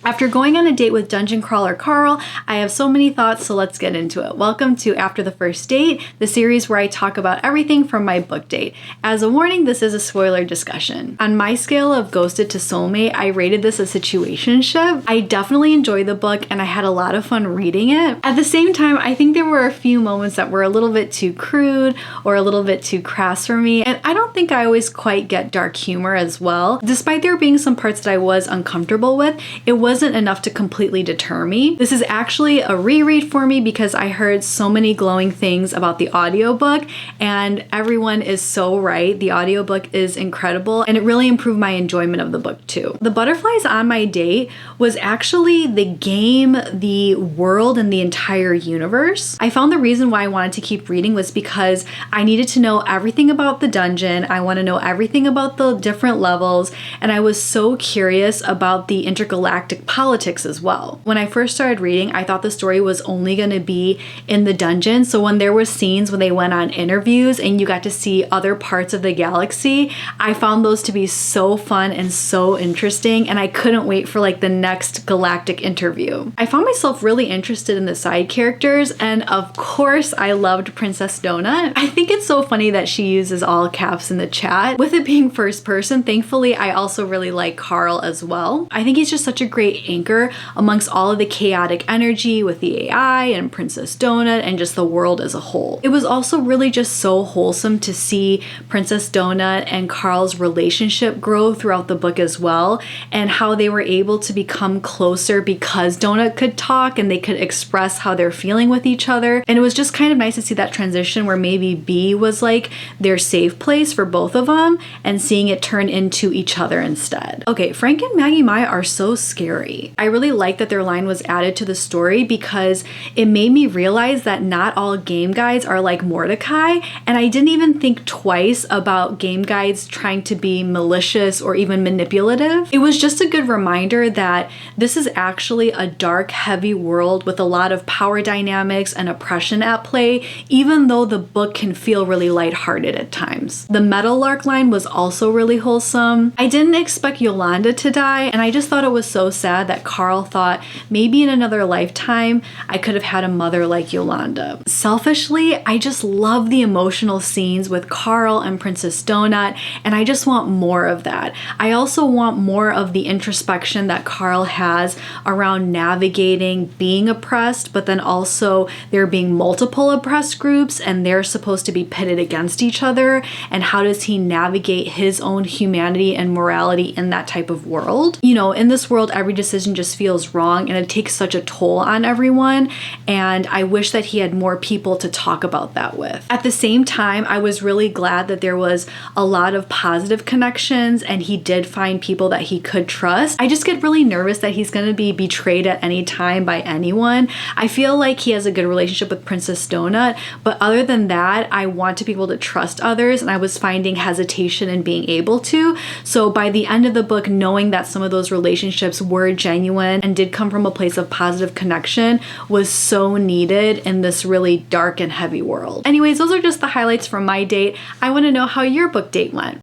After going on a date with dungeon crawler Carl, I have so many thoughts, so let's get into it. Welcome to After the First Date, the series where I talk about everything from my book date. As a warning, this is a spoiler discussion. On my scale of ghosted to soulmate, I rated this a situationship. I definitely enjoyed the book and I had a lot of fun reading it. At the same time, I think there were a few moments that were a little bit too crude or a little bit too crass for me, and I don't think I always quite get dark humor as well. Despite there being some parts that I was uncomfortable with, it wasn't enough to completely deter me. This is actually a reread for me because I heard so many glowing things about the audiobook, and everyone is so right. The audiobook is incredible and it really improved my enjoyment of the book too. The Butterflies on My Date was actually the game, the world, and the entire universe. I found the reason why I wanted to keep reading was because I needed to know everything about the dungeon. I want to know everything about the different levels, and I was so curious about the intergalactic politics as well. When I first started reading, I thought the story was only going to be in the dungeon. So when there were scenes when they went on interviews and you got to see other parts of the galaxy, I found those to be so fun and so interesting, and I couldn't wait for like the next galactic interview. I found myself really interested in the side characters, and of course I loved Princess Donut. I think it's so funny that she uses all caps in the chat. With it being first person, thankfully I also really like Carl as well. I think he's just such a great anchor amongst all of the chaotic energy with the AI and Princess Donut and just the world as a whole. It was also really just so wholesome to see Princess Donut and Carl's relationship grow throughout the book as well, and how they were able to become closer because Donut could talk and they could express how they're feeling with each other. And it was just kind of nice to see that transition where maybe B was like their safe place for both of them and seeing it turn into each other instead. Okay, Frank and Maggie Mai are so scary. I really like that their line was added to the story because it made me realize that not all game guides are like Mordecai, and I didn't even think twice about game guides trying to be malicious or even manipulative. It was just a good reminder that this is actually a dark, heavy world with a lot of power dynamics and oppression at play, even though the book can feel really lighthearted at times. The Meadowlark line was also really wholesome. I didn't expect Yolanda to die, and I just thought it was so sad that Carl thought maybe in another lifetime I could have had a mother like Yolanda. Selfishly, I just love the emotional scenes with Carl and Princess Donut, and I just want more of that. I also want more of the introspection that Carl has around navigating being oppressed, but then also there being multiple oppressed groups and they're supposed to be pitted against each other, and how does he navigate his own humanity and morality in that type of world. You know, in this world, every decision just feels wrong and it takes such a toll on everyone, and I wish that he had more people to talk about that with. At the same time, I was really glad that there was a lot of positive connections and he did find people that he could trust. I just get really nervous that he's going to be betrayed at any time by anyone. I feel like he has a good relationship with Princess Donut, but other than that, I want to be able to trust others, and I was finding hesitation in being able to. So by the end of the book, knowing that some of those relationships were genuine and did come from a place of positive connection was so needed in this really dark and heavy world. Anyways, those are just the highlights from my date. I want to know how your book date went.